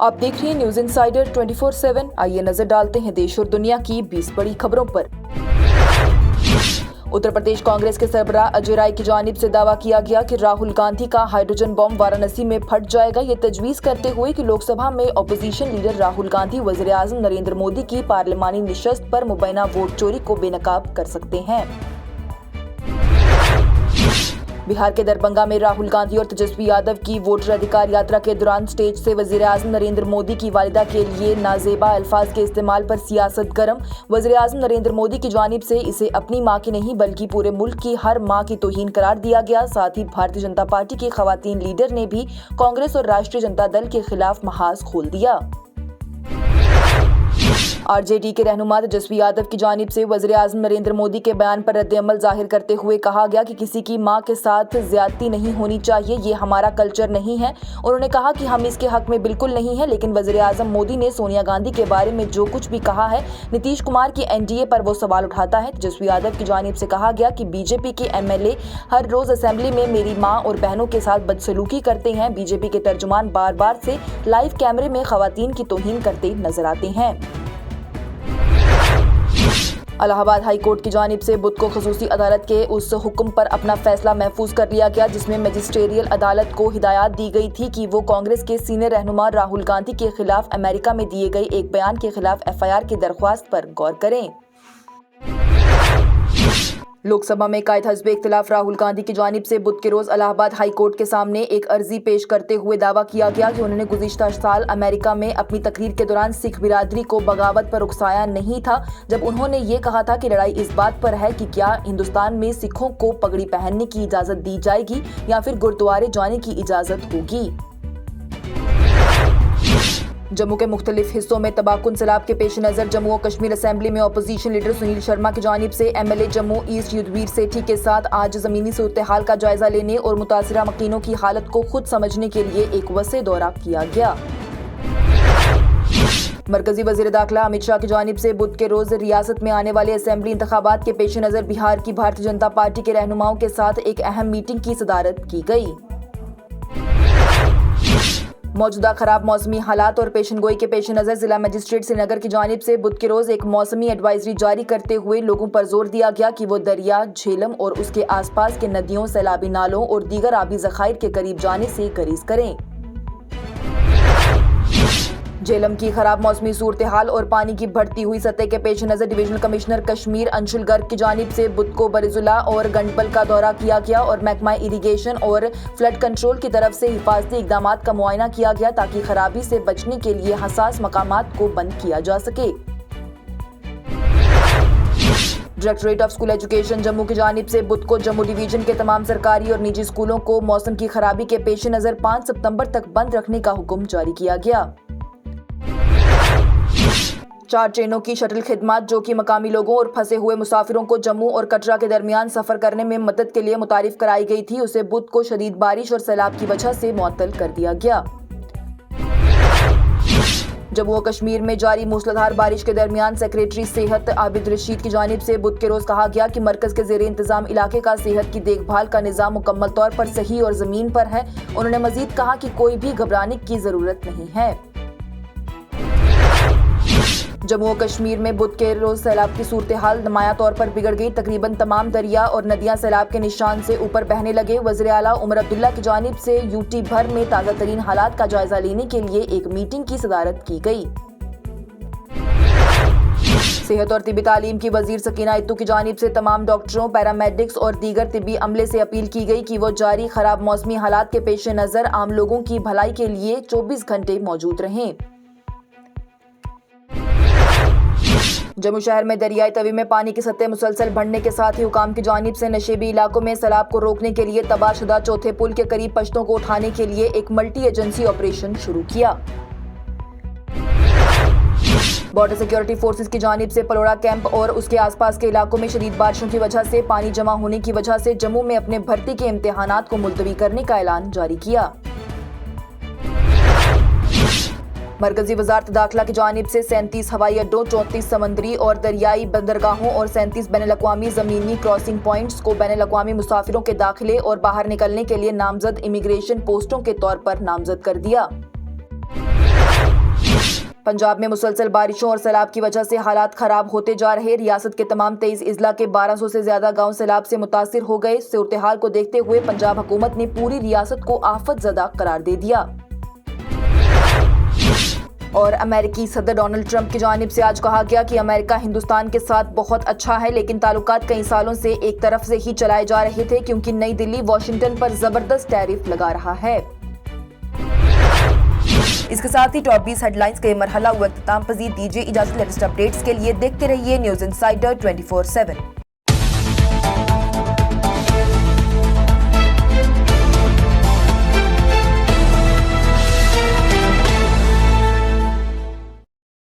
आप देख रहे हैं न्यूज इंसाइडर 24/7। आइए नजर डालते हैं देश और दुनिया की 20 बड़ी खबरों पर। उत्तर प्रदेश कांग्रेस के सरबराह अजय राय की जानिब से दावा किया गया कि राहुल गांधी का हाइड्रोजन बम वाराणसी में फट जाएगा। ये तजवीज करते हुए कि लोकसभा में अपोजिशन लीडर राहुल गांधी वजीर आजम नरेंद्र मोदी की पार्लिमानी निशस्त पर मुबैना वोट चोरी को बेनकाब कर सकते हैं। बिहार के दरभंगा में राहुल गांधी और तेजस्वी यादव की वोटर अधिकार यात्रा के दौरान स्टेज से वजीर आजम नरेंद्र मोदी की वालिदा के लिए नाजेबा अल्फाज के इस्तेमाल पर सियासत गर्म। वजीर आजम नरेंद्र मोदी की जानिब से इसे अपनी मां की नहीं बल्कि पूरे मुल्क की हर मां की तौहीन करार दिया गया। साथ ही भारतीय जनता पार्टी की खवातीन लीडर ने भी कांग्रेस और राष्ट्रीय जनता दल के खिलाफ महाज खोल दिया। आरजेडी के रहनुमा तेजस्वी यादव की जानिब से वज़ीर आज़म नरेंद्र मोदी के बयान पर रद्द-ए-अमल जाहिर करते हुए कहा गया कि किसी की मां के साथ ज्यादती नहीं होनी चाहिए, ये हमारा कल्चर नहीं है। उन्होंने कहा कि हम इसके हक में बिल्कुल नहीं है, लेकिन वज़ीर आज़म मोदी ने सोनिया गांधी के बारे में जो कुछ भी कहा है, नीतीश कुमार की एनडीए पर वो सवाल उठाता है। तेजस्वी यादव की जानिब से कहा गया कि बीजेपी के एमएलए हर रोज असेंबली में मेरी मां और बहनों के साथ बदसलूकी करते हैं। बीजेपी के तर्जुमान बार बार से लाइव कैमरे में खवातीन की तौहीन करते नजर आते हैं। इलाहाबाद हाई कोर्ट की जानिब से बुध को खसूसी अदालत के उस हुक्म पर अपना फैसला महफूज कर लिया गया जिसमें मजिस्ट्रियल अदालत को हिदायत दी गई थी कि वो कांग्रेस के सीनियर रहनुमा राहुल गांधी के खिलाफ अमेरिका में दिए गए एक बयान के खिलाफ एफआईआर की दरख्वास्त पर गौर करें। लोकसभा में कायद हज़्ब इख्तिलाफ राहुल गांधी की जानिब से बुध के रोज इलाहाबाद हाई कोर्ट के सामने एक अर्जी पेश करते हुए दावा किया गया कि उन्होंने गुज़िश्ता साल अमेरिका में अपनी तकरीर के दौरान सिख बिरादरी को बगावत पर उकसाया नहीं था, जब उन्होंने ये कहा था कि लड़ाई इस बात पर है कि क्या हिंदुस्तान में सिखों को पगड़ी पहनने की इजाजत दी जाएगी या फिर गुरुद्वारे जाने की इजाजत होगी। जम्मू के मुख्तलिफ हिस्सों में तबाहकुन सैलाब के पेश नज़र जम्मू और कश्मीर असेंबली में अपोजिशन लीडर सुनील शर्मा की जानिब से एमएलए जम्मू ईस्ट युद्धवीर सेठी के साथ आज ज़मीनी सूरत हाल का जायजा लेने और मुतासिरा मकीनों की हालत को खुद समझने के लिए एक वसी दौरा किया गया। मरकजी वजीर दाखिला अमित शाह की जानिब से बुध के रोज रियासत में आने वाले असेंबली इंतखाबात के पेश नज़र बिहार की भारतीय जनता पार्टी के रहनुमाओं के साथ एक अहम मीटिंग की सदारत की गई। मौजूदा खराब मौसमी हालात और पेशनगोई के पेश नज़र जिला मजिस्ट्रेट श्रीनगर की जानिब से बुध के रोज एक मौसमी एडवाइजरी जारी करते हुए लोगों पर जोर दिया गया कि वो दरिया झेलम और उसके आसपास के नदियों, सैलाबी नालों और दीगर आबी ज़खायर के करीब जाने से गुरेज करें। झेलम की खराब मौसमी सूरत हाल और पानी की बढ़ती हुई सतह के पेश नज़र डिवीजनल कमिश्नर कश्मीर अंशुल गर्ग की जानिब से बुध को बरिजुला और गंडबल का दौरा किया गया और महकमा इरीगेशन और फ्लड कंट्रोल की तरफ से हिफाजती इकदाम का मुआयना किया गया ताकि खराबी से बचने के लिए हसास मकामात को बंद किया जा सके। Directorate of school education Jammu की जानिब से बुध को जम्मू डिवीजन के तमाम सरकारी और निजी स्कूलों को मौसम की खराबी के पेश नज़र 5 सितंबर तक बंद रखने का हुक्म जारी किया गया। 4 ट्रेनों की शटल खिदमत जो कि मकामी लोगों और फंसे हुए मुसाफिरों को जम्मू और कटरा के दरमियान सफर करने में मदद के लिए मुतारिफ कराई गई थी, उसे बुध को शदीद बारिश और सैलाब की वजह से मुअत्तल कर दिया गया। जम्मू और कश्मीर में जारी मूसलाधार बारिश के दरमियान सेक्रेटरी सेहत आबिद रशीद की जानिब से बुध के रोज कहा गया कि मरकज के ज़ेरे इंतजाम इलाके का सेहत की देखभाल का निज़ाम मुकम्मल तौर पर सही और ज़मीन पर है। उन्होंने मजीद कहा कि कोई भी घबराने की जरूरत नहीं है। जम्मू और कश्मीर में बुध के रोज सैलाब की सूरत हाल नुमाया तौर पर बिगड़ गई। तकरीबन तमाम दरिया और नदियां सैलाब के निशान से ऊपर बहने लगे। वज़ीर आला उमर अब्दुल्ला की जानिब से यूटी भर में ताज़ा तरीन हालात का जायजा लेने के लिए एक मीटिंग की सदारत की गई। सेहत और तिब्बी तालीम की वजीर सकीना इत्तू की जानिब से तमाम डॉक्टरों, पैरामेडिक्स और दीगर तिब्बी अमले से अपील की गई कि वो जारी खराब मौसमी हालात के पेश नज़र आम लोगों की भलाई के लिए 24 घंटे मौजूद रहें। जम्मू शहर में दरियाई तवी में पानी की सतह मुसलसल बढ़ने के साथ ही हुकाम की जानिब से नशेबी इलाकों में सैलाब को रोकने के लिए तबाहशुदा चौथे पुल के करीब पश्तों को उठाने के लिए एक मल्टी एजेंसी ऑपरेशन शुरू किया। बॉर्डर सिक्योरिटी फोर्सेस की जानिब से पलोड़ा कैंप और उसके आसपास के इलाकों में शदीद बारिशों की वजह से पानी जमा होने की वजह से जम्मू में अपने भर्ती के इम्तिहानात को मुलतवी करने का ऐलान जारी किया। मरकजी वजारत दाखिला की जानिब से 37 हवाई अड्डों, 34 समंदरी और दरियाई बंदरगाहों और 37 बैनुल-अक़वामी ज़मीनी क्रॉसिंग पॉइंट्स को बैनुल-अक़वामी मुसाफिरों के दाखिले और बाहर निकलने के लिए नामजद इमिग्रेशन पोस्टों के तौर पर नामजद कर दिया। पंजाब में मुसलसल बारिशों और सैलाब की वजह से हालात खराब होते जा रहे। रियासत के तमाम 23 इजला के 1200 से ज्यादा गांव सैलाब से मुतासिर हो गए। सूरत-ए-हाल को देखते हुए पंजाब हुकूमत ने पूरी रियासत को आफतजदा करार दे दिया। और अमेरिकी सदर डोनाल्ड ट्रंप की जानिब से आज कहा गया कि अमेरिका हिंदुस्तान के साथ बहुत अच्छा है, लेकिन ताल्लुकात कई सालों से एक तरफ से ही चलाए जा रहे थे क्योंकि नई दिल्ली वॉशिंगटन पर जबरदस्त टैरिफ लगा रहा है। इसके साथ ही टॉप 20 हेडलाइंस के मरहला व इख्तिताम पजीर। दीजिए इजाजत। लेटेस्ट अपडेट्स के लिए देखते रहिए न्यूज़ इंसाइडर 24/7।